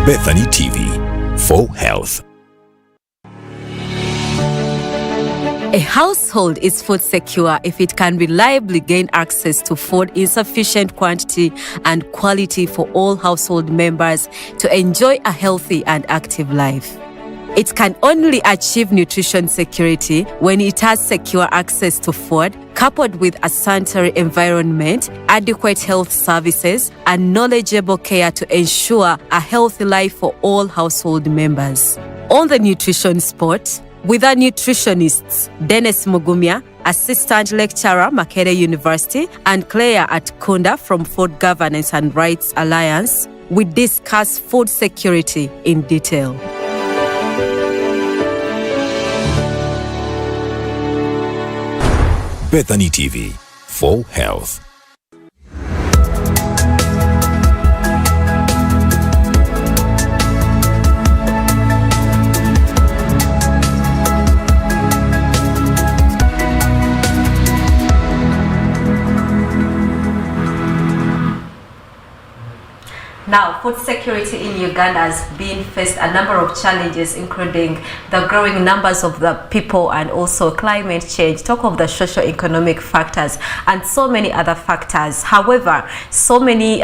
Bethany TV, for health. A household is food secure if it can reliably gain access to food in sufficient quantity and quality for all household members to enjoy a healthy and active life. It can only achieve nutrition security when it has secure access to food, coupled with a sanitary environment, adequate health services, and knowledgeable care to ensure a healthy life for all household members. On the nutrition spot, with our nutritionists, Dennis Mugumya, Assistant Lecturer, Makerere University, and Claire Atukunda from Food Governance and Rights Alliance, we discuss food security in detail. Bethany TV, for health. Now, food security in Uganda has been faced a number of challenges, including the growing numbers of the people and also climate change, talk of the socio-economic factors, and so many other factors. However, so many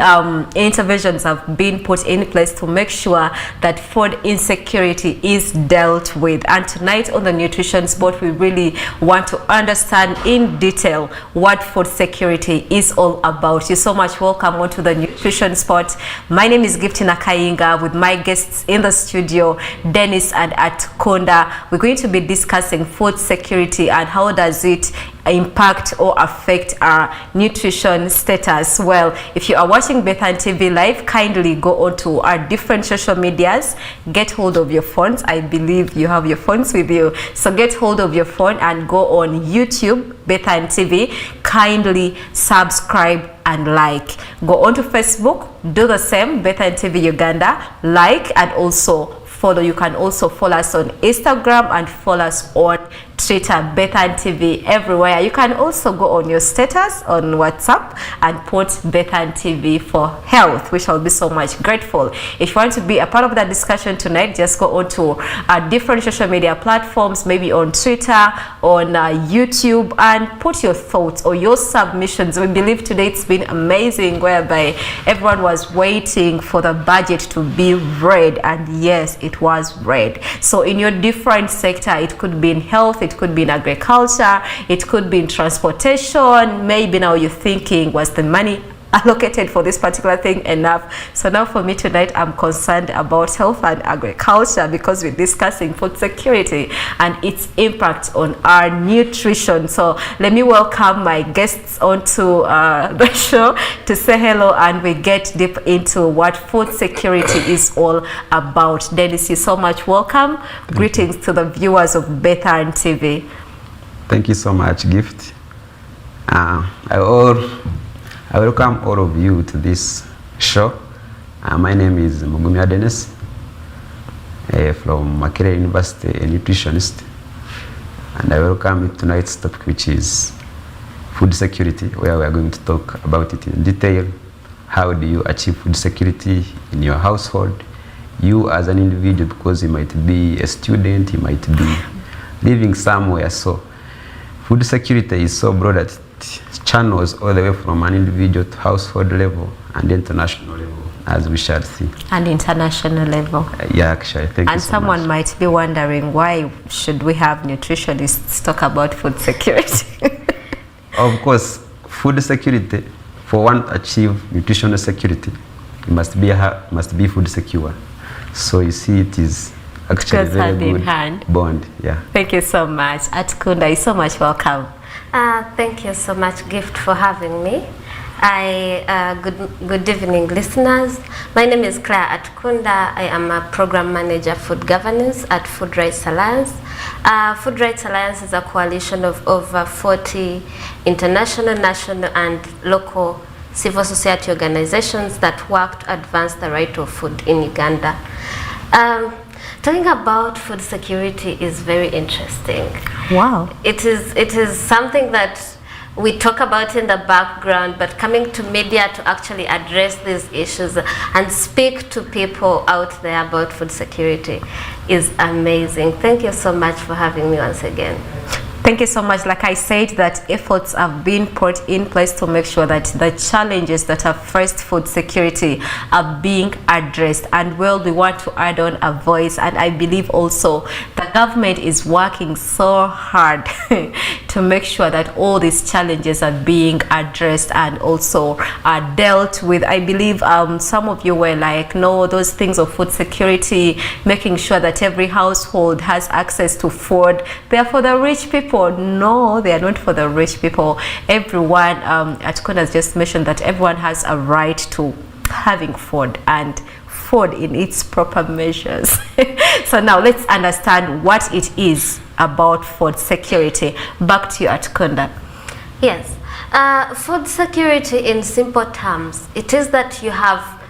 interventions have been put in place to make sure that food insecurity is dealt with. And tonight on the Nutrition Spot, we really want to understand in detail what food security is all about. You're so much welcome onto the Nutrition Spot. My name is Giftina Kayinga with my guests in the studio, Dennis and Atukunda. We're going to be discussing food security and how does it impact or affect our nutrition status. Well, if you are watching Bethany TV live, kindly go on to our different social medias, get hold of your phones. I believe you have your phones with you, so get hold of your phone and go on YouTube, Bethany TV. Kindly subscribe and like. Go on to Facebook, do the same, Bethany TV Uganda, like and also follow. You can also follow us on Instagram and follow us on Twitter, Bethany TV, everywhere. You can also go on your status on WhatsApp and put Bethany TV for health. We shall be so much grateful. If you want to be a part of that discussion tonight, just go on to different social media platforms, maybe on Twitter, on YouTube, and put your thoughts or your submissions. We believe today it's been amazing, whereby everyone was waiting for the budget to be read, and yes, it was read. So in your different sector, it could be in health, it could be in agriculture, it could be in transportation. Maybe now you're thinking, was the money allocated for this particular thing enough? So now for me tonight, I'm concerned about health and agriculture because we're discussing food security and its impact on our nutrition. So let me welcome my guests onto the show to say hello, and we get deep into what food security is all about. Dennis, you're so much welcome. Greetings to the viewers of Bethany TV. Thank you so much, Gift. I welcome all of you to this show. My name is Mugumya Dennis from Makerere University, a nutritionist. And I welcome tonight's topic, which is food security, where we are going to talk about it in detail. How do you achieve food security in your household? You as an individual, because you might be a student, you might be living somewhere. So food security is so broad that channels all the way from an individual to household level and international level, as we shall see. And international level. Yeah, actually. Thank you so someone much. Might be wondering, why should we have nutritionists talk about food security? Of course, food security, for one to achieve nutritional security, it must be food secure. So you see, it is actually very good bond. Yeah. Thank you so much. Atukunda, you're so much welcome. Thank you so much, Gift, for having me. Good evening, listeners. My name is Claire Atukunda. I am a program manager, food governance at Food Rights Alliance. Food Rights Alliance is a coalition of over 40 international, national, and local civil society organizations that work to advance the right of food in Uganda. Talking about food security is very interesting. Wow. It is something that we talk about in the background, but coming to media to actually address these issues and speak to people out there about food security is amazing. Thank you so much for having me once again. Thank you so much. Like I said, that efforts have been put in place to make sure that the challenges that have faced food security are being addressed. And well, we want to add on a voice, and I believe also the government is working so hard to make sure that all these challenges are being addressed and also are dealt with. I believe some of you were like, no, those things of food security, making sure that every household has access to food, they're for the rich people. No, they are not for the rich people. Everyone, Atukunda has just mentioned that everyone has a right to having food, and food in its proper measures. So now let's understand what it is about food security. Back to you, Atukunda. Yes, food security in simple terms, it is that you have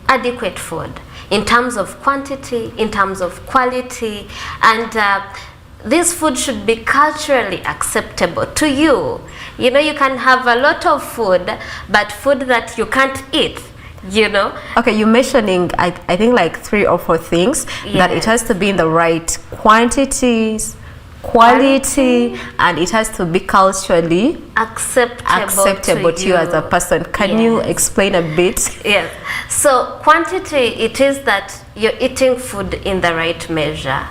adequate food in terms of quantity, in terms of quality, and this food should be culturally acceptable to you. You know, you can have a lot of food, but food that you can't eat, you know. Okay, you're mentioning, I think like 3 or 4 things. Yes. That it has to be in the right quantities, quality, and it has to be culturally acceptable to you as a person. Can you explain a bit? Yes. So quantity, it is that you're eating food in the right measure.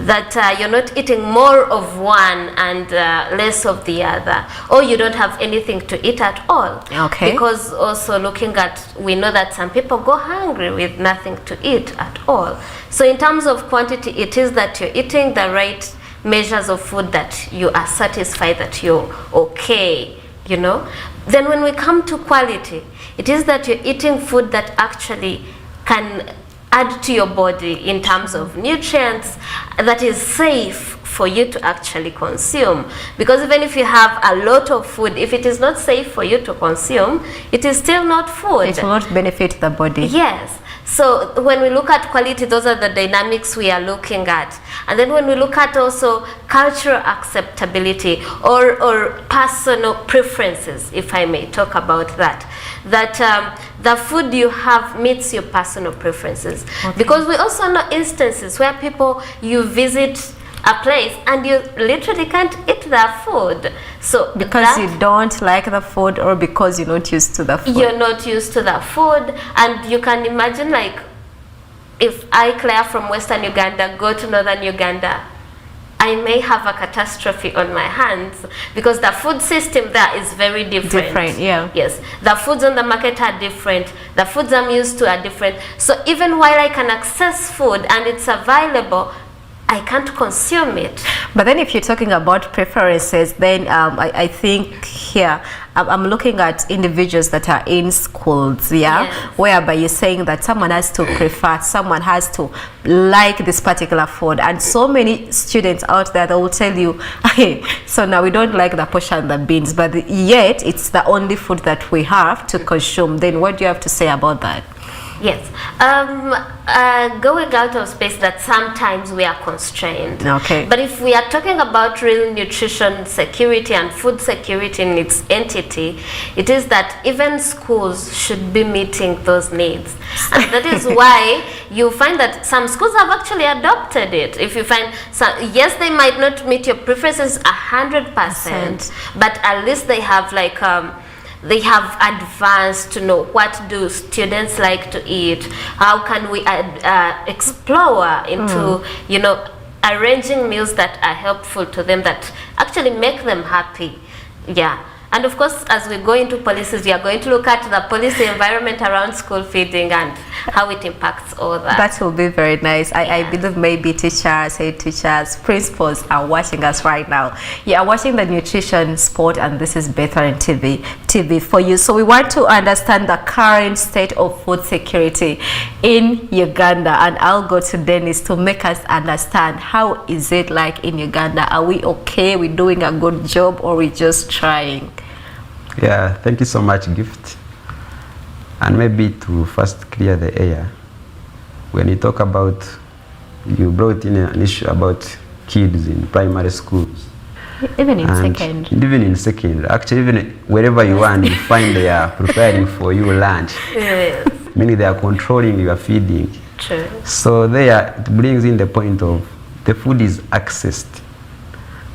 That you're not eating more of one and less of the other, or you don't have anything to eat at all. Okay. Because also looking at, we know that some people go hungry with nothing to eat at all. So in terms of quantity, it is that you're eating the right measures of food, that you are satisfied, that you're okay, you know. Then when we come to quality, it is that you're eating food that actually can add to your body in terms of nutrients, that is safe for you to actually consume. Because even if you have a lot of food, if it is not safe for you to consume, it is still not food. It will not benefit the body. Yes. So when we look at quality, those are the dynamics we are looking at. And then when we look at also cultural acceptability or personal preferences, if I may talk about that, the food you have meets your personal preferences. Okay. Because we also know instances where people, you visit a place and you literally can't eat their food. So because you don't like the food, or because you're not used to the food? You're not used to the food. And you can imagine, like, if I, Claire from Western Uganda, go to Northern Uganda, I may have a catastrophe on my hands, because the food system there is very different. Yeah. Yes. The foods on the market are different. The foods I'm used to are different. So even while I can access food and it's available, I can't consume it. But then if you're talking about preferences, then I think here I'm looking at individuals that are in schools, yeah, yes, whereby you're saying that someone has to prefer, someone has to like this particular food. And so many students out there that will tell you, hey, so now we don't like the posh and the beans, but yet it's the only food that we have to consume. Then what do you have to say about that? Yes, going out of space, that sometimes we are constrained. Okay. But if we are talking about real nutrition security and food security in its entity, it is that even schools should be meeting those needs. And that is why you find that some schools have actually adopted it. If you find some, yes, they might not meet your preferences 100%, but at least they have like they have advanced to know what do students like to eat, how can we explore into you know, arranging meals that are helpful to them, that actually make them happy. Yeah. And of course, as we go into policies, we are going to look at the policy environment around school feeding and how it impacts all that. That will be very nice. I believe maybe teachers, head teachers, principals are watching us right now. You are watching the Nutrition Sport, and this is Better in TV for you. So we want to understand the current state of food security in Uganda, and I'll go to Dennis to make us understand how is it like in Uganda. Are we okay? We're doing a good job, or we just trying? Yeah, thank you so much, Gift. And maybe to first clear the air, when you talk about, you brought in an issue about kids in primary schools. Even in And second. even in second, actually, even wherever you are, and you find they are preparing for you lunch. Yes. Meaning they are controlling your feeding. True. So there, it brings in the point of the food is accessed.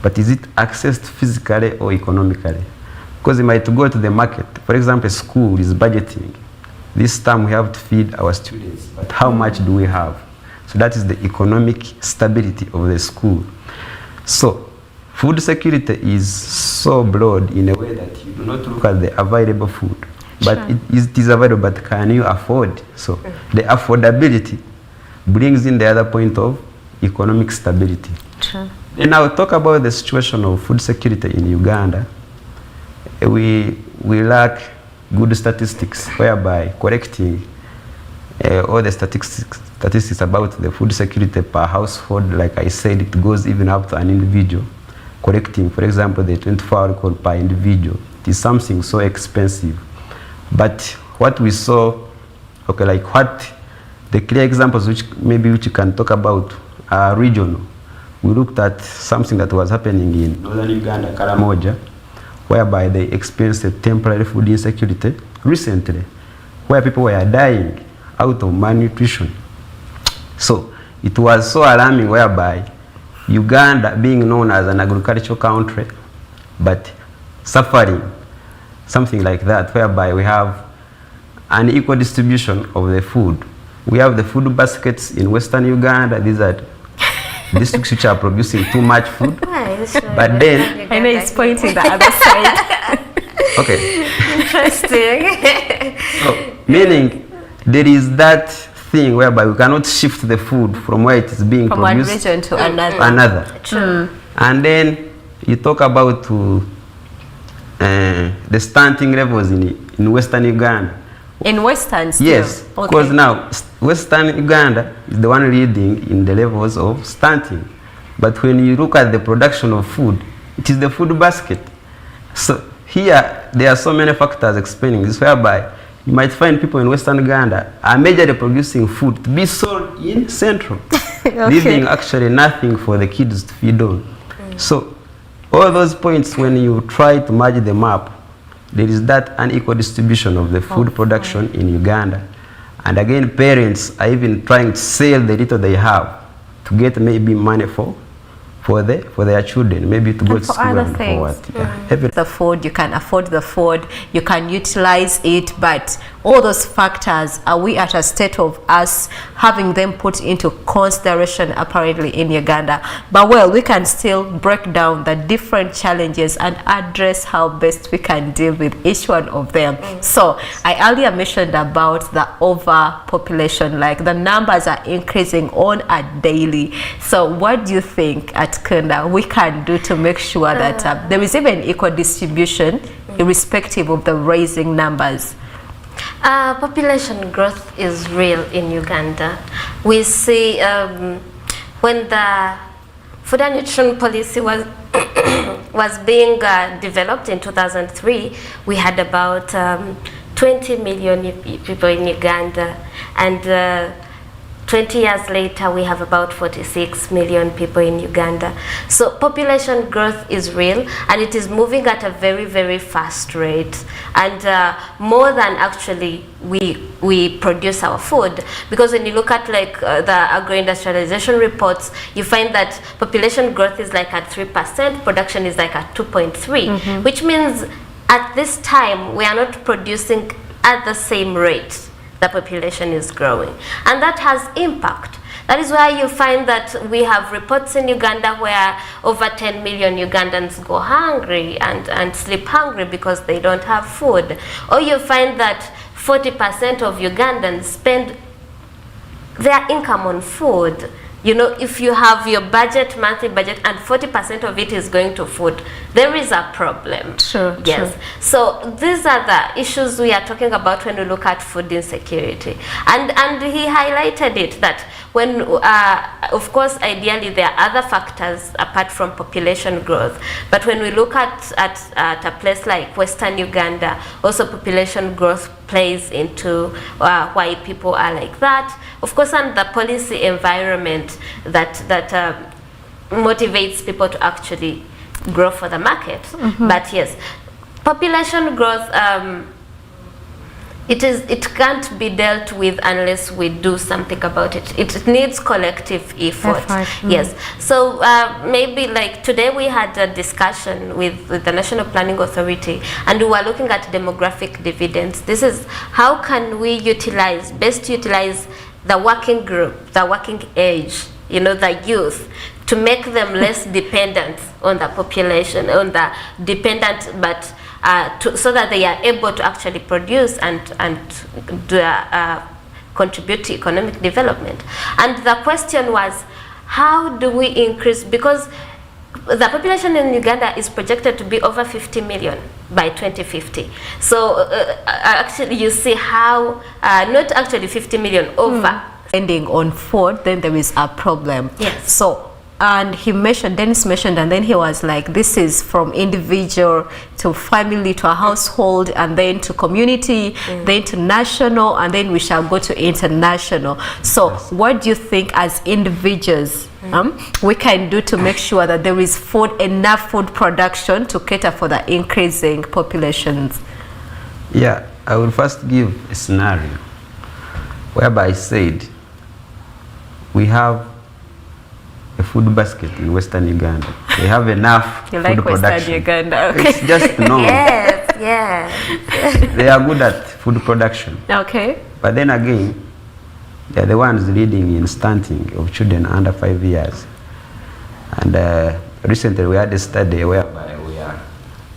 But is it accessed physically or economically? Because you might go to the market. For example, school is budgeting. This time we have to feed our students, but how much do we have? So that is the economic stability of the school. So food security is so broad in a way that you do not look at the available food, but Sure. it is available, but can you afford? So the affordability brings in the other point of economic stability. True. Then I'll talk about the situation of food security in Uganda. We lack good statistics whereby collecting all the statistics about the food security per household, like I said, it goes even up to an individual. Collecting, for example, the 24-hour call per individual, it is something so expensive. But what we saw, okay, like what the clear examples which you can talk about are regional. We looked at something that was happening in northern Uganda, Karamoja, whereby they experienced a temporary food insecurity recently, where people were dying out of malnutrition. So it was so alarming, whereby Uganda, being known as an agricultural country, but suffering something like that, whereby we have an equal distribution of the food. We have the food baskets in Western Uganda. These are districts which are producing too much food. But then, I know it's pointing the other side. okay. Interesting. So, meaning there is that thing whereby we cannot shift the food from where it is being From one produced region to another. to another. True. And then you talk about the stunting levels in Western Uganda. In Western still? Yes, because Okay. now Western Uganda is the one leading in the levels of stunting. But when you look at the production of food, it is the food basket. So here, there are so many factors explaining this, whereby you might find people in Western Uganda are majorly producing food to be sold in Central, leaving actually nothing for the kids to feed on. So all those points, when you try to merge them up, there is that unequal distribution of the food production in Uganda. And again, parents are even trying to sell the little they have to get maybe money for their children, maybe to go to for school other and things. for what. Yeah. Every- The food, you can afford the food, you can utilize it, but all those factors, are we at a state of us having them put into consideration apparently in Uganda? But well, we can still break down the different challenges and address how best we can deal with each one of them. So I earlier mentioned about the overpopulation, like the numbers are increasing on a daily. So what do you think, Atukunda, we can do to make sure that there is even equal distribution irrespective of the rising numbers? Population growth is real in Uganda. We see when the food and nutrition policy was was being developed in 2003, we had about 20 million people in Uganda, and 20 years later, we have about 46 million people in Uganda. So population growth is real, and it is moving at a very, very fast rate, and more than actually we produce our food. Because when you look at like the agro-industrialization reports, you find that population growth is like at 3%, production is like at 2.3, which means at this time we are not producing at the same rate the population is growing, and that has impact. That is why you find that we have reports in Uganda where over 10 million Ugandans go hungry and sleep hungry because they don't have food. Or you find that 40% of Ugandans spend their income on food. You know, if you have your budget, monthly budget, and 40% of it is going to food, there is a problem. True, yes. true. So these are the issues we are talking about when we look at food insecurity. And he highlighted it that when, of course, ideally there are other factors apart from population growth. But when we look at a place like Western Uganda, also population growth plays into why people are like that. Of course, and the policy environment that motivates people to actually grow for the market. But yes, population growth, it can't be dealt with unless we do something about it. It needs collective effort. Yes. So maybe like today we had a discussion with the National Planning Authority, and we were looking at demographic dividends. This is how can we best utilize the working group, the working age, you know, the youth, to make them less dependent on the population, but so that they are able to actually produce and contribute to economic development. And the question was, how do we increase, because the population in Uganda is projected to be over 50 million by 2050. So actually you see how, not actually 50 million, over. Depending on food, then there is a problem. Yes. So, and Dennis mentioned, and then he was like, this is from individual to family to a household, and then to community, then to national, and then we shall go to international. So what do you think as individuals we can do to make sure that there is enough food production to cater for the increasing populations? Yeah, I will first give a scenario whereby I said we have a food basket in Western Uganda. We have enough you food like production. Western Uganda, okay. It's just known. Yes, yes. They are good at food production. Okay. But then again, they are the ones leading in stunting of children under 5 years. And recently we had a study whereby we are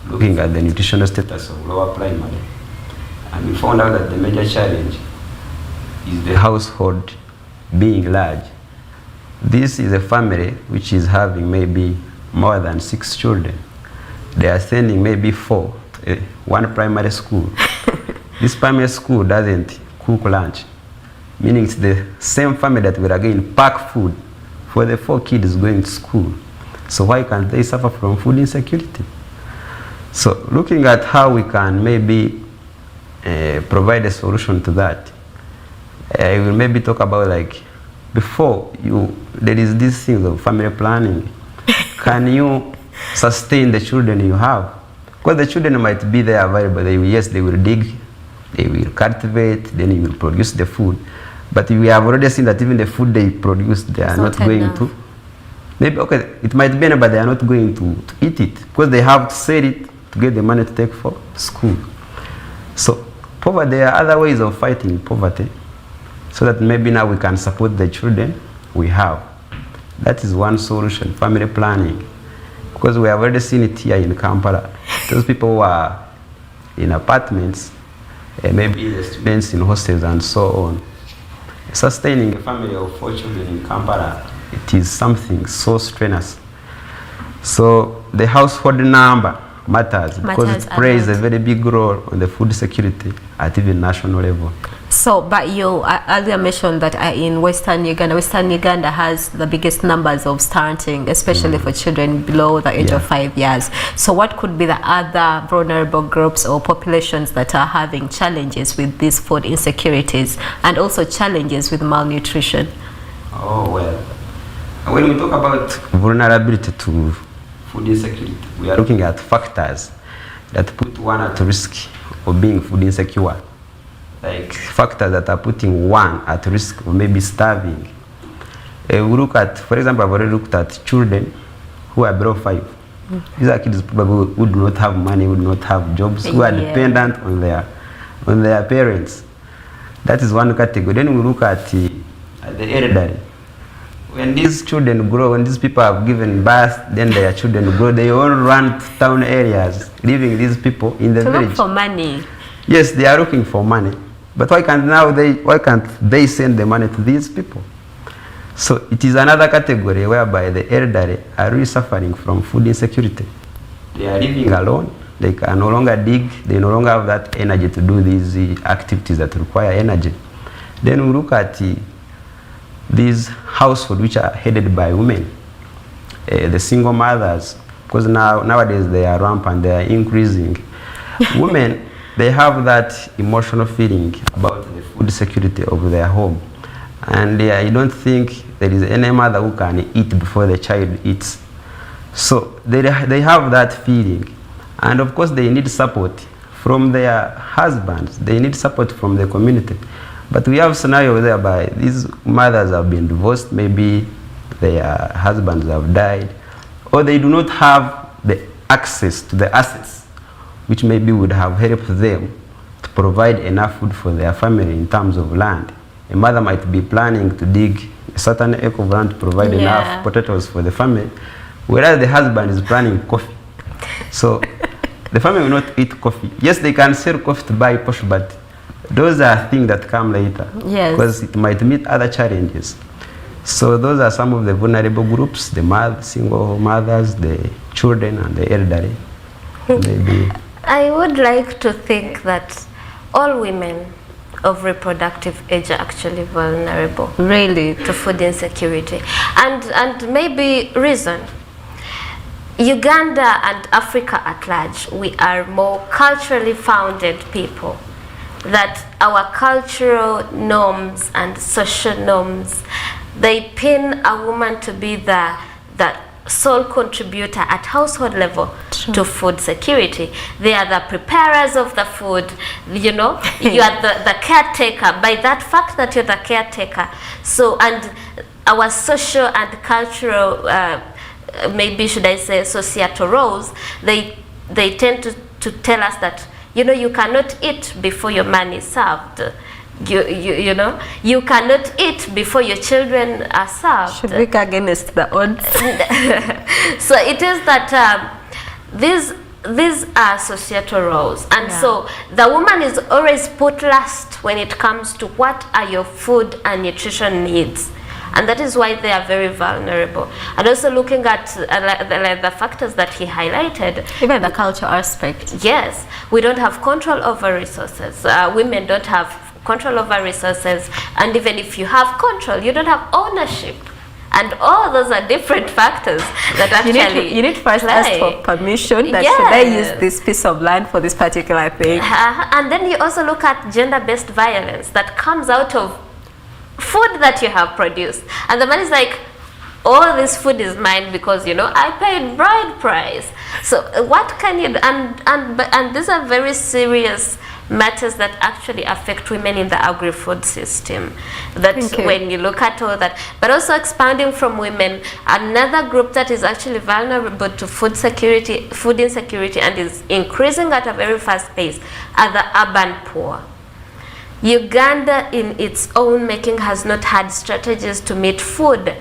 looking at the nutritional status of lower primary. And we found out that the major challenge is the household being large. This is a family which is having maybe more than 6 children. They are sending maybe 4 to one primary school. This primary school doesn't cook lunch, meaning it's the same family that will again pack food for the 4 kids going to school. So why can't they suffer from food insecurity? So looking at how we can maybe provide a solution to that, I will maybe talk about, like, before there is this thing of family planning. Can you sustain the children you have? Because the children might be there available. They will dig, they will cultivate, then you will produce the food. But we have already seen that even the food they produce, they are not going to. Maybe, okay, it might be enough, but they are not going to eat it because they have to sell it to get the money to take for school. So poverty, there are other ways of fighting poverty, so that maybe now we can support the children we have. That is one solution, family planning. Because we have already seen it here in Kampala. Those people who are in apartments, maybe the students in hostels and so on. Sustaining a family of 4 children in Kampala, it is something so strenuous. So the household number matters because it plays a very big role on the food security at even national level. So, but you earlier mentioned that in Western Uganda has the biggest numbers of stunting, especially for children below the age of 5 years. So what could be the other vulnerable groups or populations that are having challenges with these food insecurities and also challenges with malnutrition? Oh, well, when we talk about vulnerability to food insecurity, we are looking at factors that put one at risk of being food insecure. Like factors that are putting one at risk of maybe starving. We look at, for example, I've already looked at children who are below 5. These are kids probably who do not have money, who do not have jobs, who are dependent on their parents. That is one category. Then we look at the elderly. When these children grow, when these people have given birth, then their children grow, they all run to town areas, leaving these people in the village. Look for money. Yes, they are looking for money. But why can't they send the money to these people? So it is another category whereby the elderly are really suffering from food insecurity. They are living alone. They can no longer dig. They no longer have that energy to do these activities that require energy. Then we look at these households which are headed by women, the single mothers, because nowadays they are rampant, they are increasing. Women, they have that emotional feeling about the food security of their home. And I don't think there is any mother who can eat before the child eats. So they have that feeling, and of course they need support from their husbands. They need support from the community. But we have scenario whereby these mothers have been divorced, maybe their husbands have died, or they do not have the access to the assets which maybe would have helped them to provide enough food for their family in terms of land. A mother might be planning to dig a certain acre of land to provide enough potatoes for the family, whereas the husband is planning coffee. So the family will not eat coffee. Yes, they can sell coffee to buy posh, but those are things that come later. Yes. Because it might meet other challenges. So those are some of the vulnerable groups, the single mothers, the children, and the elderly. Maybe. I would like to think that all women of reproductive age are actually vulnerable. Really? To food insecurity. And maybe reason. Uganda and Africa at large, we are more culturally founded people. That our cultural norms and social norms, they pin a woman to be the sole contributor at household level to food security. They are the preparers of the food, you know, you are the caretaker. By that fact that you're the caretaker, so, and our social and cultural, maybe should I say societal roles, they tend to tell us that, you know, you cannot eat before your man is served. You know, you cannot eat before your children are served. Should we go against the odds? So it is that these are societal roles, and so the woman is always put last when it comes to what are your food and nutrition needs. And that is why they are very vulnerable. And also looking at the factors that he highlighted. Even the cultural aspect. Yes, we don't have control over resources. Women don't have control over resources. And even if you have control, you don't have ownership. And all those are different factors that actually you need first ask for permission that should I use this piece of land for this particular thing. And then you also look at gender-based violence that comes out of food that you have produced, and the man is like, all this food is mine because, you know, I paid bride price. So what can you do? And these are very serious matters that actually affect women in the agri-food system. That when you look at all that, but also expanding from women, another group that is actually vulnerable to food insecurity, and is increasing at a very fast pace are the urban poor. Uganda in its own making has not had strategies to meet food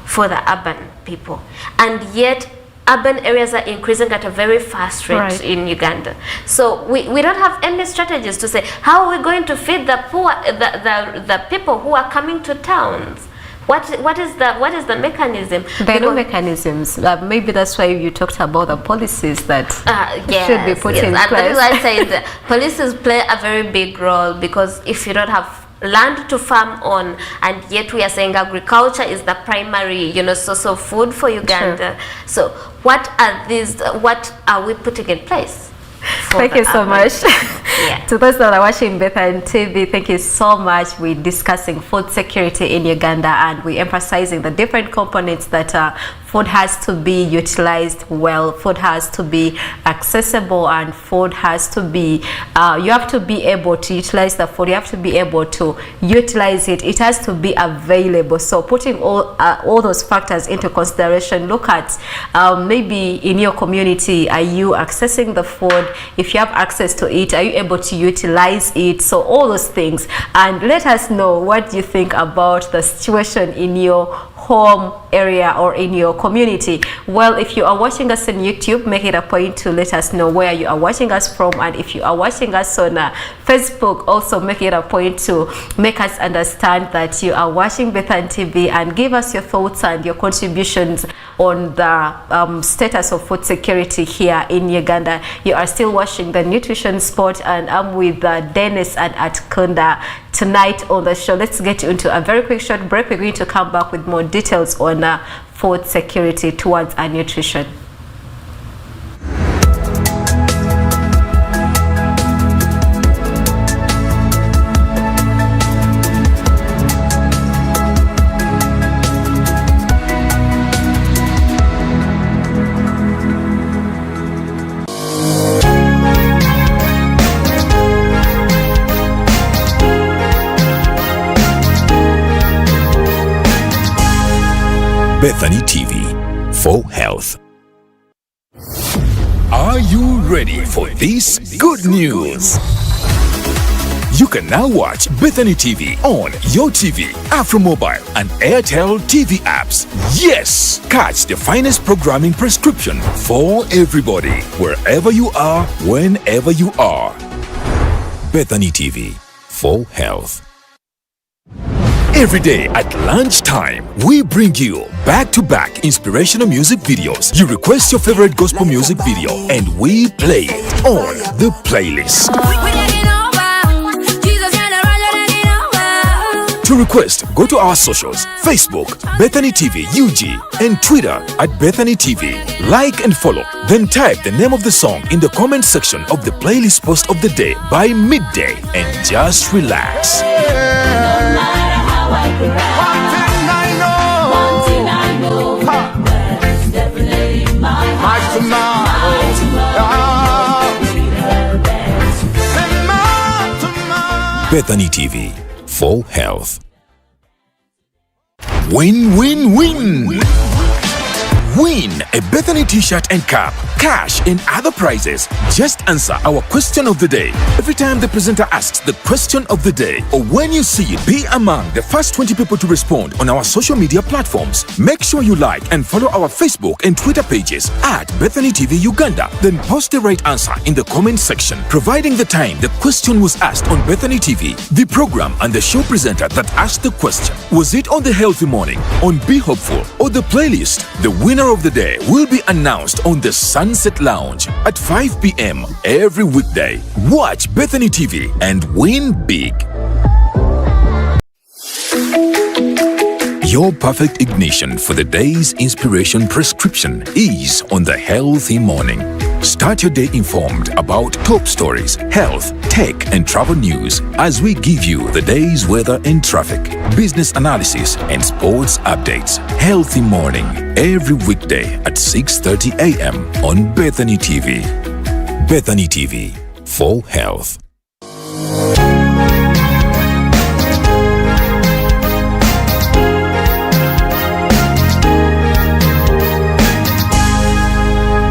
for the urban people, and yet urban areas are increasing at a very fast rate in Uganda. So we don't have any strategies to say how are we going to feed the poor, the people who are coming to towns. What is the mechanism? There are no mechanisms. Maybe that's why you talked about the policies that should be put in place. And that is why I said policies play a very big role, because if you don't have land to farm on, and yet we are saying agriculture is the primary, you know, source of food for Uganda. So what are we putting in place? Thank you so much. To those that are watching Bethan TV, thank you so much. We're discussing food security in Uganda, and we're emphasizing the different components that food has to be utilized well, food has to be accessible, and food has to be, you have to be able to utilize the food, you have to be able to utilize it, it has to be available. So putting all those factors into consideration, look at maybe in your community, are you accessing the food? If you have access to it, are you able to utilize it? So all those things, and let us know what you think about the situation in your home area or in your community. Well, if you are watching us on YouTube, make it a point to let us know where you are watching us from, and if you are watching us on Facebook, also make it a point to make us understand that you are watching Bethan TV, and give us your thoughts and your contributions on the status of food security here in Uganda. You are still watching the Nutrition Spot, and I'm with Dennis and Atukunda tonight on the show. Let's get into a very quick short break. We're going to come back with more details on food security towards our nutrition. Bethany TV for health. Are you ready for this good news? You can now watch Bethany TV on Yo TV, AfroMobile, and Airtel TV apps. Yes! Catch the finest programming prescription for everybody, wherever you are, whenever you are. Bethany TV for health. Every day at lunchtime, we bring you back-to-back inspirational music videos. You request your favorite gospel music video, and we play it on the playlist. To request, go to our socials, Facebook, Bethany TV UG, and Twitter at Bethany TV. Like and follow, then type the name of the song in the comment section of the playlist post of the day by midday, and just relax. Bethany TV for health. Win, win, win! Win a Bethany t-shirt and cap, cash and other prizes. Just answer our question of the day. Every time the presenter asks the question of the day, or when you see it, be among the first 20 people to respond on our social media platforms. Make sure you like and follow our Facebook and Twitter pages at Bethany TV Uganda. Then post the right answer in the comment section, providing the time the question was asked on Bethany TV, the program and the show presenter that asked the question. Was it on The Healthy Morning, on Be Hopeful, or the playlist? The winner of the day will be announced on the Sunset Lounge at 5 p.m. every weekday. Watch Bethany TV and win big. Your perfect ignition for the day's inspiration prescription is on The Healthy Morning. Start your day informed about top stories, health, tech, and travel news as we give you the day's weather and traffic, business analysis, and sports updates. Healthy Morning, every weekday at 6:30 a.m. on Bethany TV. Bethany TV for health.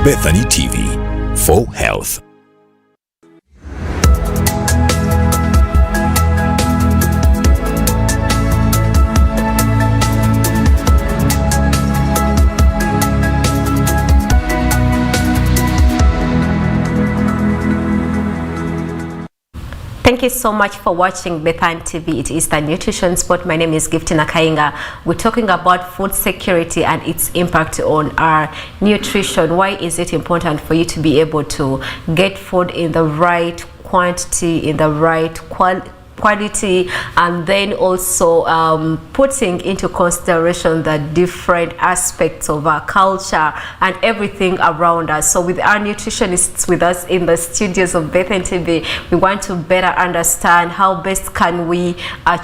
Bethany TV for health. Thank you so much for watching Bethany TV. It is the Nutrition Spot. My name is Giftina Kainga. We're talking about food security and its impact on our nutrition. Why is it important for you to be able to get food in the right quantity, in the right quality, and then also putting into consideration the different aspects of our culture and everything around us. So with our nutritionists with us in the studios of Bethany TV, we want to better understand how best can we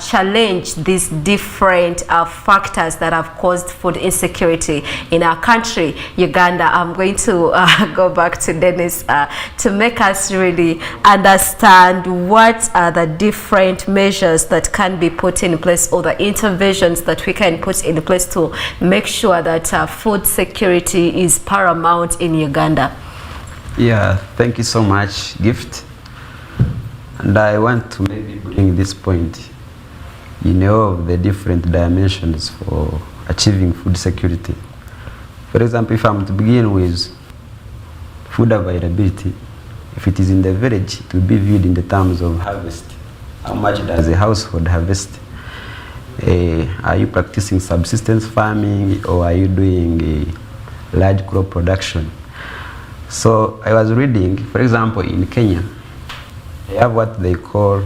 challenge these different factors that have caused food insecurity in our country, Uganda. I'm going to go back to Dennis to make us really understand what are the different measures that can be put in place, or the interventions that we can put in place to make sure that food security is paramount in Uganda. Yeah, thank you so much, Gift. And I want to maybe bring this point, of the different dimensions for achieving food security. For example, if I'm to begin with food availability, if it is in the village, it will be viewed in the terms of harvest. How much does a household harvest? Are you practicing subsistence farming, or are you doing a large crop production? So I was reading, for example, in Kenya, they have what they call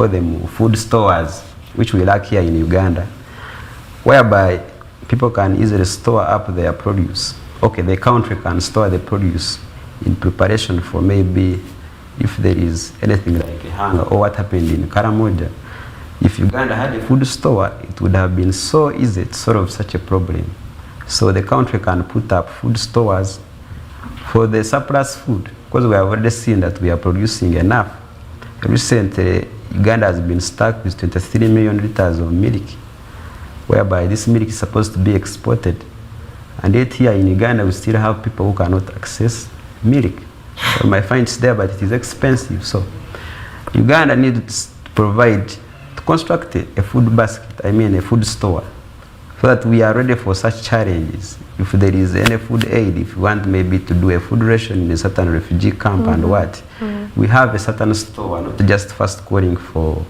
them food stores, which we lack here in Uganda, whereby people can easily store up their produce. Okay, the country can store the produce in preparation for maybe if there is anything like a hunger, or what happened in Karamoja. If Uganda had a food store, it would have been so easy to solve such a problem. So the country can put up food stores for the surplus food, because we have already seen that we are producing enough. Recently, Uganda has been stuck with 23 million liters of milk. whereby this milk is supposed to be exported. And yet here in Uganda, we still have people who cannot access milk. So you might find it's there, but it is expensive. So Uganda needs to provide, to construct a food basket, a food store, so that we are ready for such challenges. If there is any food aid, if you want maybe to do a food ration in a certain refugee camp and what, we have a certain store, not just first calling for,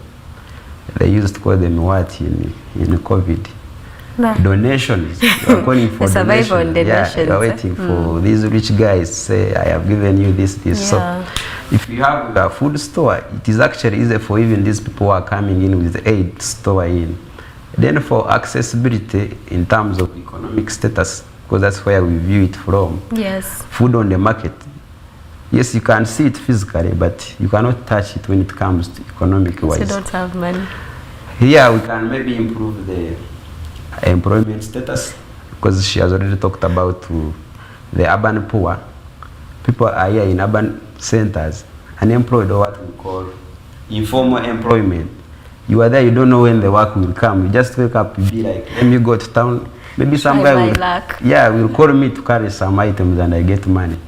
they used to call them what in COVID? Donations. You're calling for donations. Yeah, you're waiting for these rich guys say, I have given you this. Yeah. So if you have a food store, it is actually easy for even these people who are coming in with aid store in. Then for accessibility in terms of economic status, because that's where we view it from. Yes. Food on the market. Yes, you can see it physically, but you cannot touch it when it comes to economic wise. You don't have money. Here we can maybe improve the employment status, because she has already talked about the urban poor. People are here in urban centers, unemployed, or what we call informal employment. You are there, you don't know when the work will come. You just wake up, you be like, let me go to town. Maybe some guy will call me to carry some items and I get money.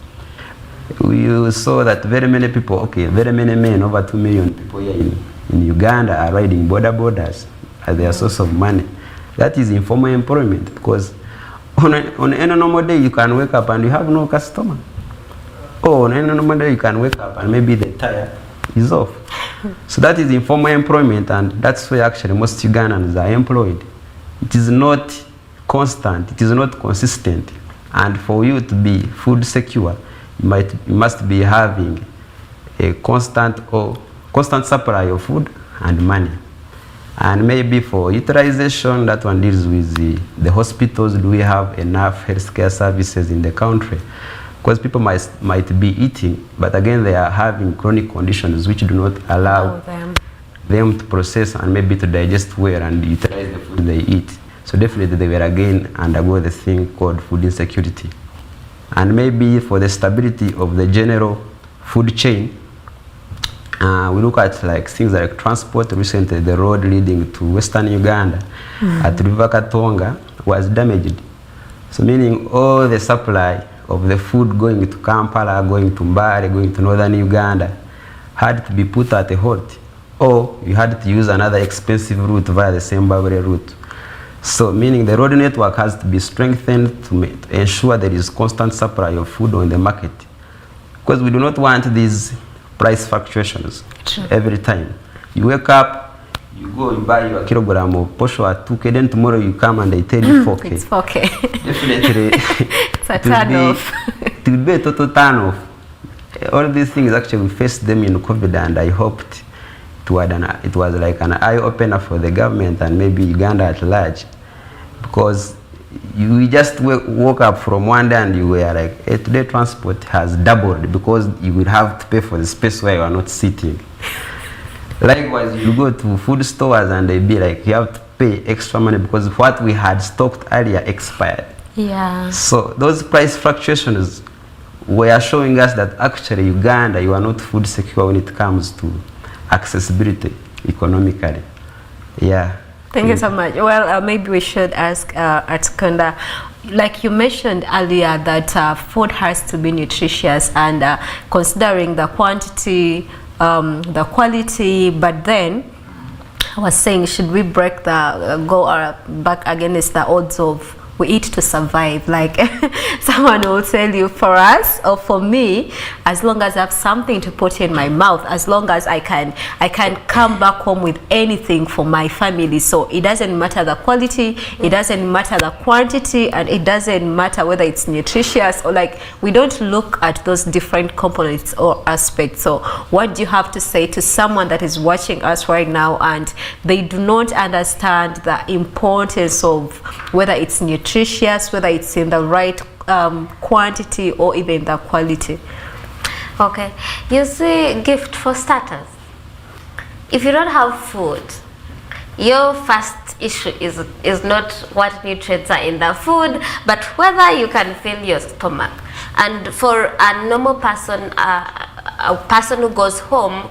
We saw that very many people, very many men, over 2 million people here in Uganda are riding borders as their source of money. That is informal employment, because on any normal day you can wake up and you have no customer. Or on any normal day you can wake up and maybe the tire is off. So that is informal employment, and that's where actually most Ugandans are employed. It is not constant, it is not consistent. And for you to be food secure, you must be having a constant supply of food and money. And maybe for utilization, that one deals with the hospitals. Do we have enough healthcare services in the country? Because people might be eating, but again they are having chronic conditions which do not allow them to process and maybe to digest well and utilize the food they eat. So definitely they will again undergo the thing called food insecurity. And maybe for the stability of the general food chain, we look at like things like transport. Recently, the road leading to Western Uganda at River Katonga was damaged. So meaning all the supply of the food going to Kampala, going to Mbale, going to Northern Uganda had to be put at a halt. Or you had to use another expensive route via the Sembabule route. So meaning the road network has to be strengthened to ensure there is constant supply of food on the market. Because we do not want these price fluctuations every time. You wake up, you go and buy your kilogram of posho at 2K, then tomorrow you come and they tell you 4K. It's 4K. Definitely. It's a turn off. It will be a total turn off. All these things actually we faced them in COVID, and I hoped it was like an eye-opener for the government and maybe Uganda at large. Because we just woke up from one day and you were like, today transport has doubled, because you will have to pay for the space where you are not sitting. Likewise, you go to food stores and they be like, you have to pay extra money because what we had stocked earlier expired. Yeah. So those price fluctuations were showing us that actually Uganda, you are not food secure when it comes to accessibility economically. Yeah. Thank you so much. Well, maybe we should ask Atukunda, like you mentioned earlier, that food has to be nutritious, and considering the quantity, the quality, but then I was saying, should we break go back against the odds of we eat to survive? Like someone will tell you, for us or for me, as long as I have something to put in my mouth, as long as I can come back home with anything for my family. So it doesn't matter the quality, it doesn't matter the quantity, and it doesn't matter whether it's nutritious or like, we don't look at those different components or aspects. So what do you have to say to someone that is watching us right now and they do not understand the importance of whether it's nutritious, whether it's in the right quantity or even the quality? Okay, you see, gift for starters. If you don't have food, your first issue is not what nutrients are in the food, but whether you can fill your stomach. And for a normal person, a person who goes home,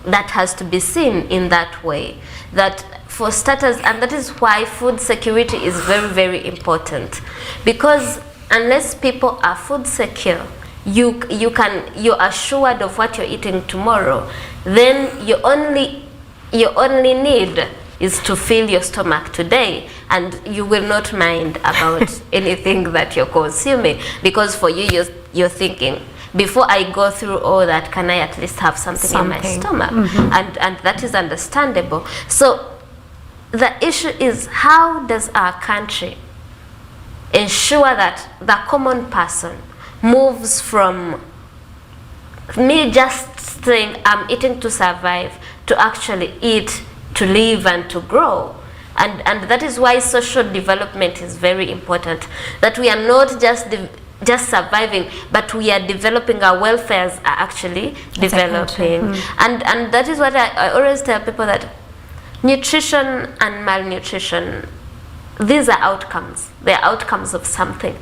that has to be seen in that way. That for starters, and that is why food security is very, very important, because unless people are food secure, you're assured of what you're eating tomorrow, then your only need is to fill your stomach today, and you will not mind about anything that you're consuming, because for you, you're thinking, before I go through all that, can I at least have something in my stomach? And that is understandable. So the issue is, how does our country ensure that the common person moves from me just saying I'm eating to survive to actually eat to live and to grow? And that is why social development is very important, that we are not just surviving, but we are developing. Our welfares are actually developing. And that is what I always tell people, that nutrition and malnutrition, these are outcomes. They are outcomes of something.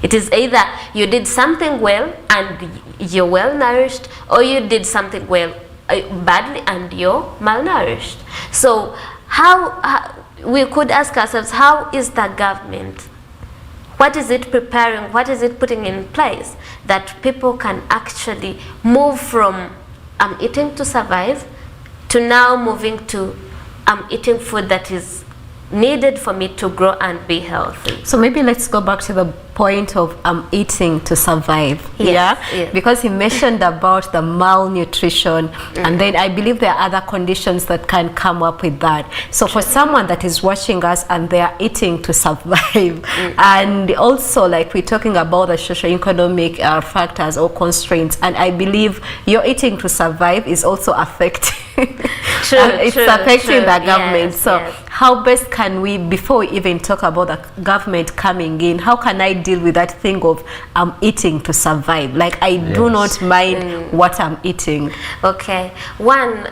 It is either you did something well and you're well nourished, or you did something well badly and you're malnourished. So how we could ask ourselves, how is the government, what is it preparing, what is it putting in place that people can actually move from I'm eating to survive to now moving to I'm eating food that is needed for me to grow and be healthy? So maybe let's go back to the point of eating to survive. Yes. Because he mentioned about the malnutrition, and then I believe there are other conditions that can come up with that. So for someone that is watching us and they are eating to survive, and also like we're talking about the socio-economic factors or constraints, and I believe your eating to survive is also affecting it's affecting the government. How best can we, before we even talk about the government coming in, how can I deal with that thing of I'm eating to survive? Like I do not mind what I'm eating. Okay. One,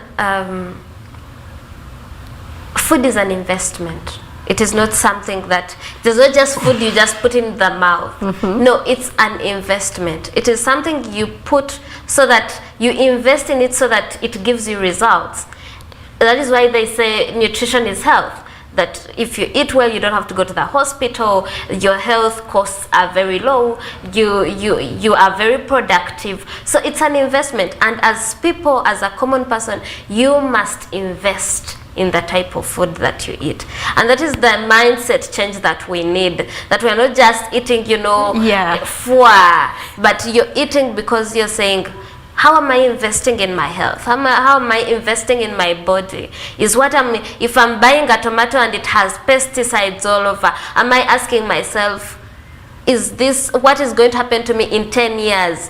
food is an investment. It is not something that, it is not just food you just put in the mouth. No, it's an investment. It is something you put so that you invest in it so that it gives you results. That is why they say nutrition is health. That if you eat well, you don't have to go to the hospital, your health costs are very low, you are very productive. So it's an investment, and as people, as a common person, you must invest in the type of food that you eat. And that is the mindset change that we need, that we're not just eating, but you're eating because you're saying, how am I investing in my health? How am I investing in my body? Is what if I'm buying a tomato and it has pesticides all over, am I asking myself, is this what is going to happen to me in 10 years?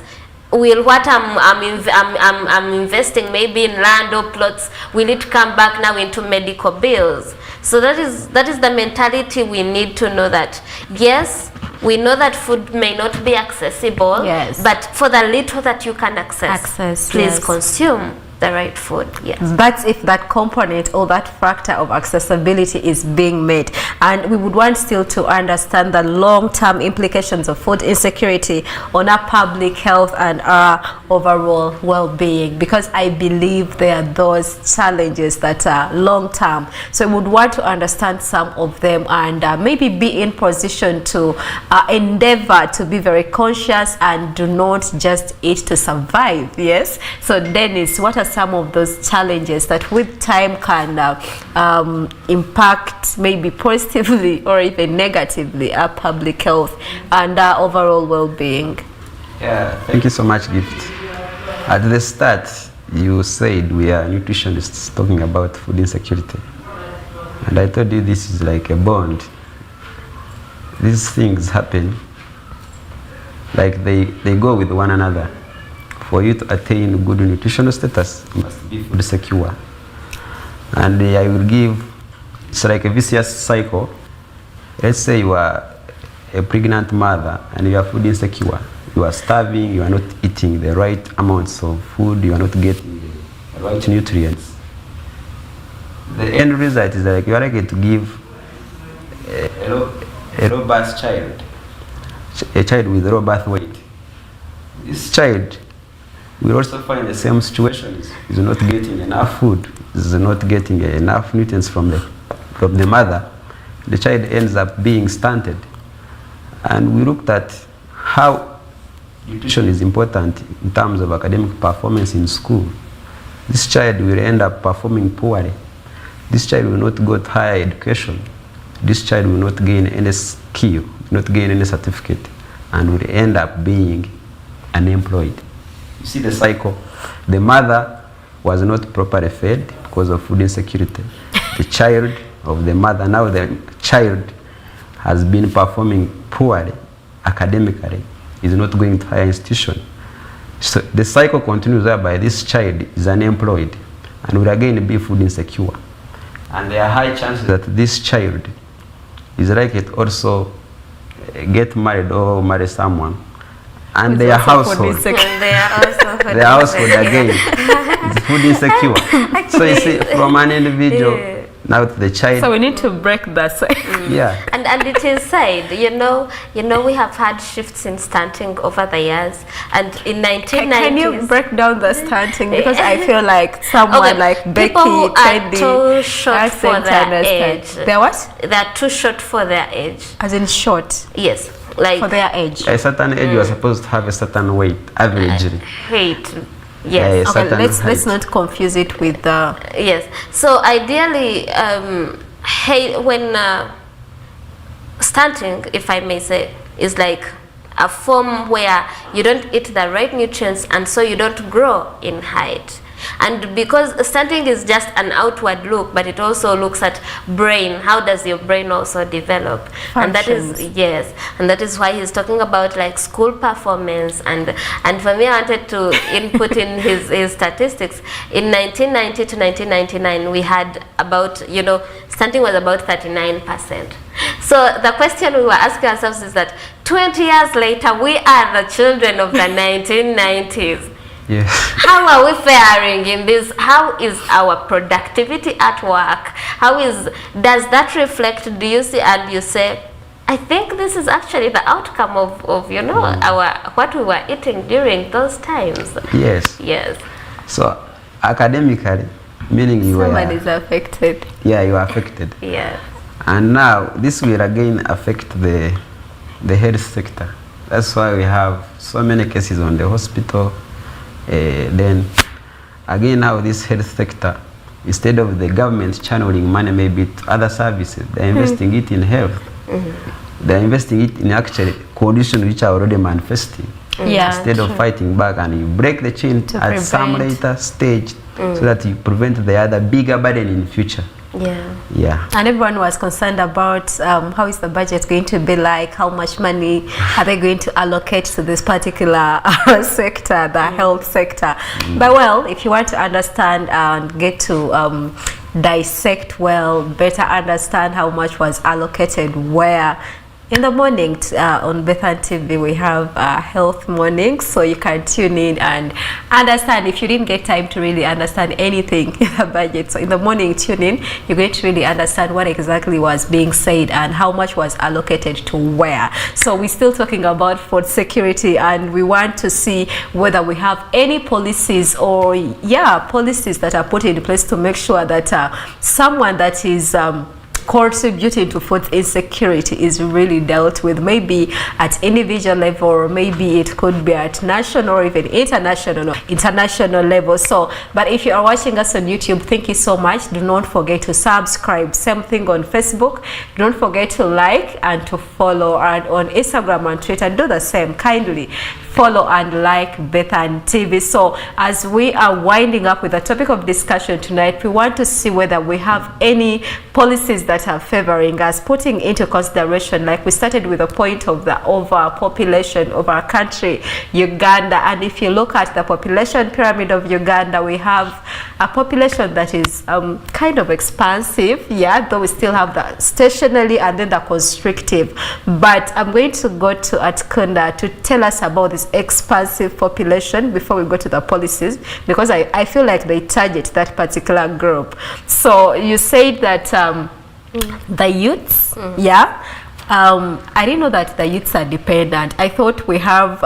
Will what I'm investing maybe in land or plots, will it come back now into medical bills? So that is the mentality we need to know, that yes, we know that food may not be accessible, but for the little that you can access please consume the right food. That's if that component or that factor of accessibility is being met. And we would want still to understand the long-term implications of food insecurity on our public health and our overall well-being, because I believe there are those challenges that are long-term. So we would want to understand some of them and maybe be in position to endeavor to be very conscious and do not just eat to survive. Yes. So Dennis, what are some of those challenges that with time can impact maybe positively or even negatively our public health and our overall well-being? Thank you so much, Gift. At the start, you said we are nutritionists talking about food insecurity. And I told you this is like a bond. These things happen, like they go with one another. For you to attain good nutritional status, you must be food secure. And I will give, it's like a vicious cycle. Let's say you are a pregnant mother and you are food insecure. You are starving, you are not eating the right amounts of food, you are not getting the right nutrients. The end result is like you are likely to give a low birth child, a child with low birth weight. This child will also find the same situation, is not getting enough food is not getting enough nutrients from the mother, the child ends up being stunted. And we looked at how nutrition is important in terms of academic performance in school. This child will end up performing poorly. This child will not go to higher education. This child will not gain any skill, not gain any certificate, and will end up being unemployed. You see the cycle. The mother was not properly fed because of food insecurity. The child of the mother, now the child has been performing poorly academically, is not going to higher institution. So the cycle continues whereby this child is unemployed and will again be food insecure. And there are high chances that this child is likely to also get married or marry someone. And their household, their household again is food insecure. So you see, from an individual now to the child. So we need to break that cycle. Yeah. And it is said, you know, we have had shifts in stunting over the years. And in 1990s, can you break down the stunting? Because I feel like someone okay, like Becky, people Teddy, are too short for their age. They're what? They're too short for their age. As in short? Yes. Like for their age. At a certain age, you are supposed to have a certain weight, averagely. Weight. Yes. Okay, let's not confuse it with the... Yes. So ideally, when stunting, if I may say, is like a form where you don't eat the right nutrients and so you don't grow in height. And because stunting is just an outward look, but it also looks at brain. How does your brain also develop? Functions. And that is, yes, and that is why he's talking about like school performance. And for me, I wanted to input in his statistics. In 1990 to 1999, we had about, you know, stunting was about 39%. So the question we were asking ourselves is that 20 years later, we are the children of the 1990s. Yes. How are we faring in this? How is our productivity at work? Does that reflect, do you see and you say, I think this is actually the outcome of you know, what we were eating during those times. Yes. Yes. So academically, meaning you Someone is affected. Yeah, you are affected. Yes. And now this will again affect the health sector. That's why we have so many cases on the hospital. Then again now this health sector, instead of the government channeling money maybe to other services, they're investing it in health. They're investing it in actually conditions which are already manifesting. Instead of fighting back, and you break the chain at some later stage so that you prevent the other bigger burden in future. Yeah. And everyone was concerned about how is the budget going to be like, how much money are they going to allocate to this particular sector, the health sector. But well, if you want to understand and get to dissect well, better understand how much was allocated where, in the morning on Bethan TV we have health morning, so you can tune in and understand if you didn't get time to really understand anything in the budget. So in the morning, tune in, you're going to really understand what exactly was being said and how much was allocated to where. So we're still talking about food security, and we want to see whether we have any policies or policies that are put in place to make sure that someone that is contributing to food insecurity is really dealt with, maybe at individual level, or maybe it could be at national or even international level. So, but if you are watching us on YouTube, thank you so much. Do not forget to subscribe. Same thing on Facebook. Don't forget to like and to follow, and on Instagram and Twitter, do the same. Kindly follow and like Bethan TV. So as we are winding up with the topic of discussion tonight, we want to see whether we have any policies that are favoring us, putting into consideration, like we started with the point of the overpopulation of our country, Uganda. And if you look at the population pyramid of Uganda, we have a population that is kind of expansive, though we still have the stationary and then the constrictive. But I'm going to go to Atukunda to tell us about this expansive population before we go to the policies, because I feel like they target that particular group. So you said that the youths, I didn't know that the youths are dependent. I thought we have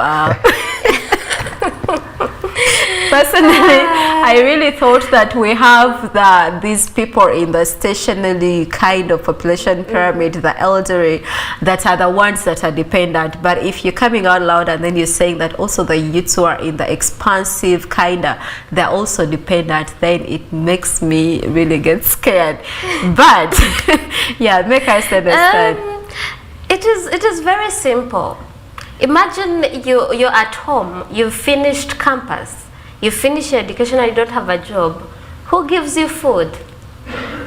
Personally, I really thought that we have these people in the stationary kind of population pyramid, the elderly, that are the ones that are dependent. But if you're coming out loud and then you're saying that also the youths who are in the expansive kind of, they're also dependent, then it makes me really get scared. But yeah, make us understand. It is very simple. Imagine you're at home, you've finished campus, you finish your education and you don't have a job. Who gives you food?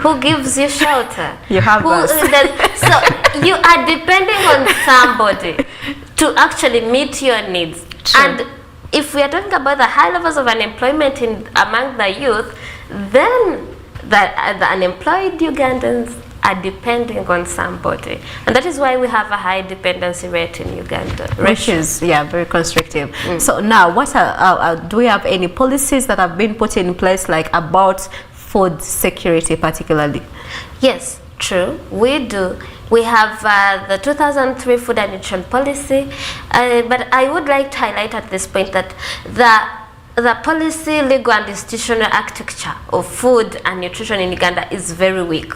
Who gives you shelter? You have us. So you are depending on somebody to actually meet your needs. True. And if we are talking about the high levels of unemployment among the youth, then the unemployed Ugandans are depending on somebody, and that is why we have a high dependency rate in Uganda, which is very constrictive. So now, what do we have any policies that have been put in place, like about food security particularly? Yes, true, we do. We have the 2003 food and nutrition policy, but I would like to highlight at this point that the policy, legal and institutional architecture of food and nutrition in Uganda is very weak.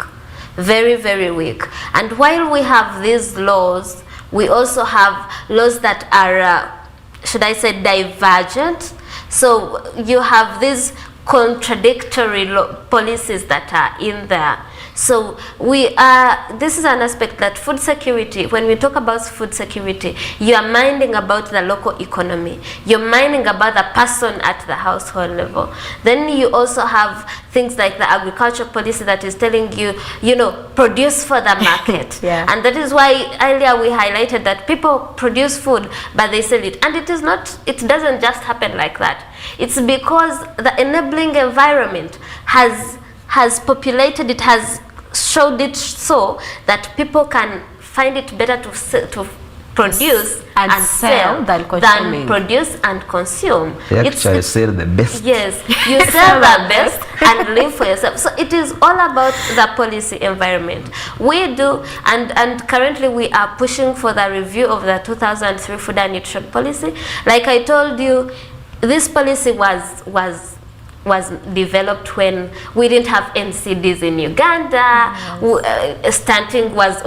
Very, very weak. And while we have these laws, we also have laws that are, should I say, divergent. So you have these contradictory policies that are in there. So this is an aspect that food security, when we talk about food security, you are minding about the local economy. You're minding about the person at the household level. Then you also have things like the agriculture policy that is telling you, produce for the market. Yeah. And that is why earlier we highlighted that people produce food, but they sell it. And it doesn't just happen like that. It's because the enabling environment has populated, it has showed it so that people can find it better to produce and sell than produce and consume. They actually sell the best. Yes, you sell the best and live for yourself. So it is all about the policy environment. We do, and currently we are pushing for the review of the 2003 food and nutrition policy. Like I told you, this policy was developed when we didn't have NCDs in Uganda. Stunting was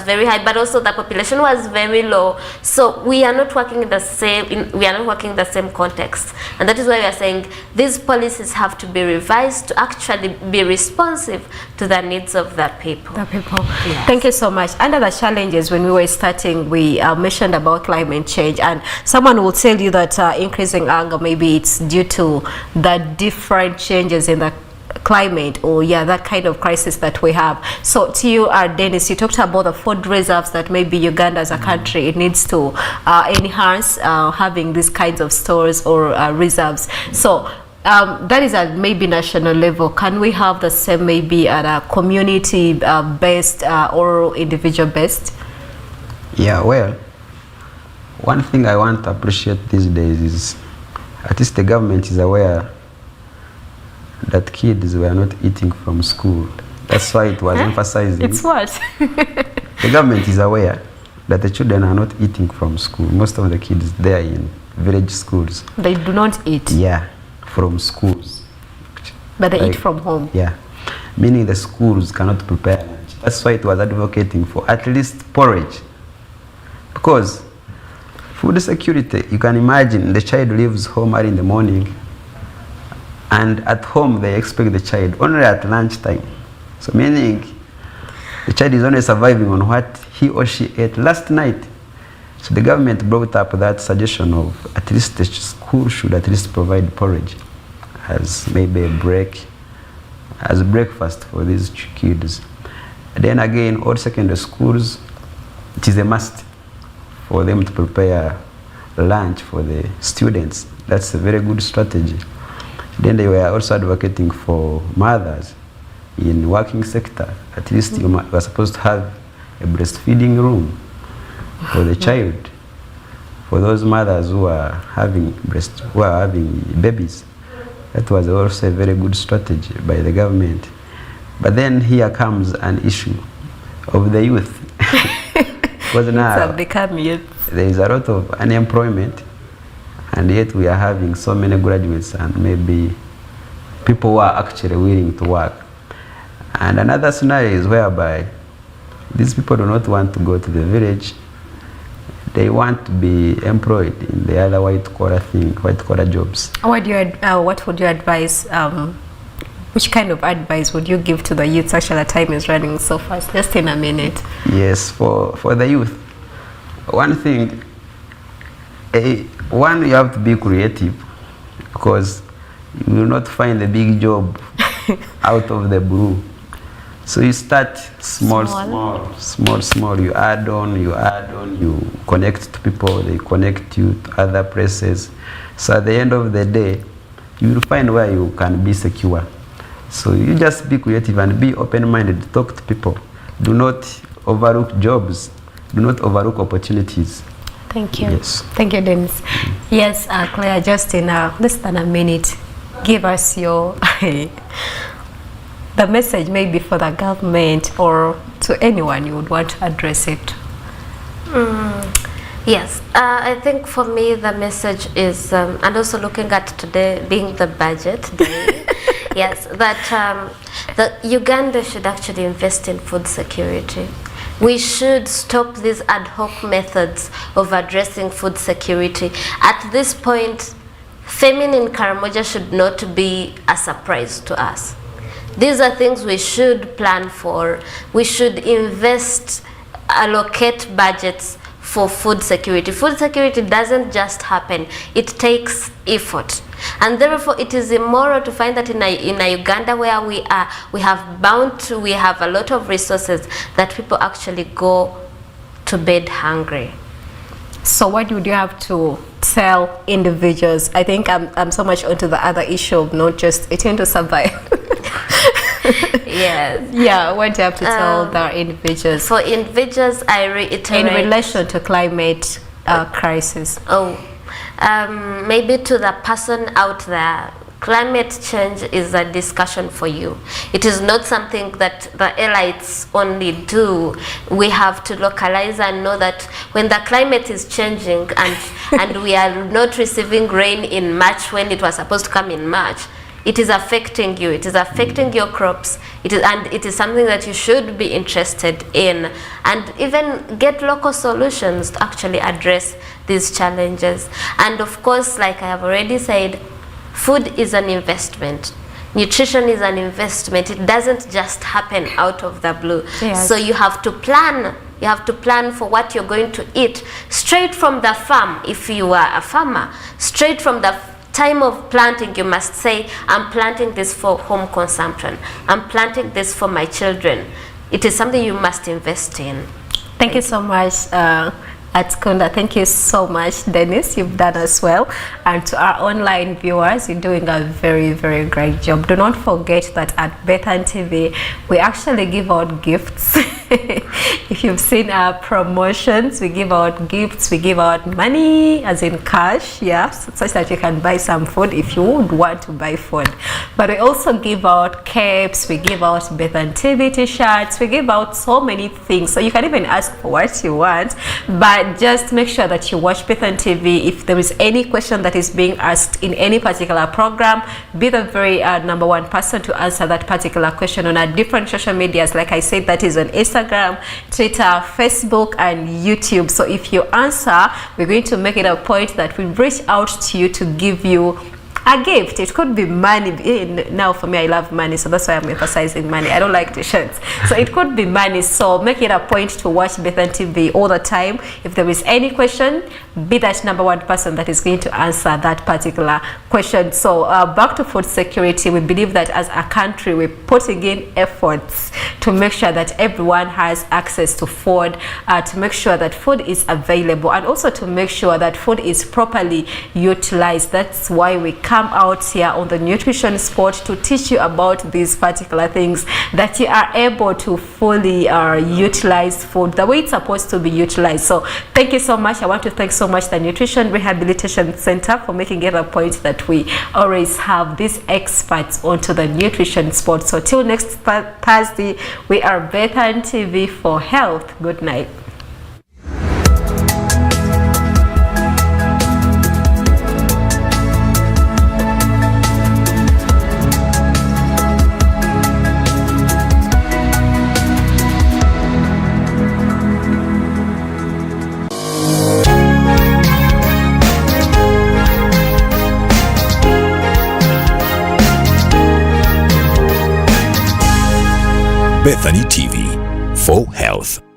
very high, but also the population was very low. So we are not working in the same context, and that is why we are saying these policies have to be revised to actually be responsive to the needs of the people. Yes. Thank you so much. Under the challenges, when we were starting, we mentioned about climate change, and someone will tell you that increasing anger, maybe it's due to the different changes in the climate, or that kind of crisis that we have. So to you, Dennis, you talked about the food reserves that maybe Uganda as a country, it needs to enhance having these kinds of stores or reserves. So that is at maybe national level. Can we have the same maybe at a community based or individual based? Yeah, well, one thing I want to appreciate these days is at least the government is aware that kids were not eating from school. That's why it was emphasizing. It's what? The government is aware that the children are not eating from school. Most of the kids there in village schools. They do not eat? Yeah, from schools. But they eat from home? Yeah, meaning the schools cannot prepare lunch. That's why it was advocating for at least porridge. Because food security, you can imagine the child leaves home early in the morning, and at home they expect the child only at lunchtime. So meaning the child is only surviving on what he or she ate last night. So the government brought up that suggestion of at least the school should at least provide porridge as maybe as breakfast for these kids. And then again, all secondary schools, it is a must for them to prepare lunch for the students. That's a very good strategy. Then they were also advocating for mothers in working sector. At least you were supposed to have a breastfeeding room for the child, for those mothers who are having babies. That was also a very good strategy by the government. But then here comes an issue of the youth. Because now become youth. there is a lot of unemployment, and yet we are having so many graduates and maybe people who are actually willing to work. And another scenario is whereby these people do not want to go to the village. They want to be employed in the other white collar jobs. What would you advise? Which kind of advice would you give to the youth? Actually, the time is running so fast. Just in a minute. Yes, for the youth, one thing, one, you have to be creative, because you will not find a big job out of the blue. So you start small. You add on, you connect to people, they connect you to other places. So at the end of the day, you will find where you can be secure. So you just be creative and be open-minded, talk to people. Do not overlook jobs, do not overlook opportunities. Thank you. Yes. Thank you, Dennis. Yes, Claire, just in less than a minute, give us your the message maybe for the government or to anyone you would want to address it. Yes, I think for me the message is, and also looking at today being the budget day, yes, that Uganda should actually invest in food security. We should stop these ad hoc methods of addressing food security. At this point, famine in Karamoja should not be a surprise to us. These are things we should plan for. We should invest, allocate budgets for food security. Food security doesn't just happen, it takes effort. And therefore it is immoral to find that in a Uganda where we have a lot of resources, that people actually go to bed hungry. So what would you have to tell individuals? I think I'm so much onto the other issue of not just eating to survive. Yes. Yeah, what do you have to tell the individuals? For individuals, I reiterate. In relation to climate crisis. Maybe to the person out there, climate change is a discussion for you. It is not something that the elites only do. We have to localize and know that when the climate is changing and we are not receiving rain in March when it was supposed to come in March, it is affecting you, it is affecting your crops, it is something that you should be interested in, and even get local solutions to actually address these challenges. And of course, like I have already said, food is an investment. Nutrition is an investment. It doesn't just happen out of the blue. Yes. So you have to plan. You have to plan for what you're going to eat straight from the farm. If you are a farmer, straight from the time of planting, you must say, I'm planting this for home consumption. I'm planting this for my children. It is something you must invest in. Thank you so much, Atukunda. Thank you so much, Dennis. You've done as well. And to our online viewers, you're doing a very, very great job. Do not forget that at Bethan TV, we actually give out gifts. If you've seen our promotions, we give out gifts, we give out money, as in cash, yes, such that you can buy some food if you would want to buy food. But we also give out capes, we give out Bethan TV t-shirts, we give out so many things. So you can even ask for what you want, but just make sure that you watch Bethan TV. If there is any question that is being asked in any particular program, be the very number one person to answer that particular question on our different social medias. Like I said, that is on Instagram, Twitter, Facebook, and YouTube. So if you answer, we're going to make it a point that we reach out to you to give you a gift. It could be money. Now for me, I love money, so that's why I'm emphasizing money. I don't like t-shirts, so it could be money. So make it a point to watch Bethan TV all the time. If there is any question, be that number one person that is going to answer that particular question. So back to food security, we believe that as a country, we're putting in efforts to make sure that everyone has access to food, to make sure that food is available, and also to make sure that food is properly utilized. That's why we come out here on the Nutrition Spot to teach you about these particular things, that you are able to fully utilize food the way it's supposed to be utilized. So thank you so much. I want to thank so much the Nutrition Rehabilitation Center for making it a point that we always have these experts onto the Nutrition Spot. So till next Thursday, we are Bethan TV for health. Good night. Bethany TV, for health.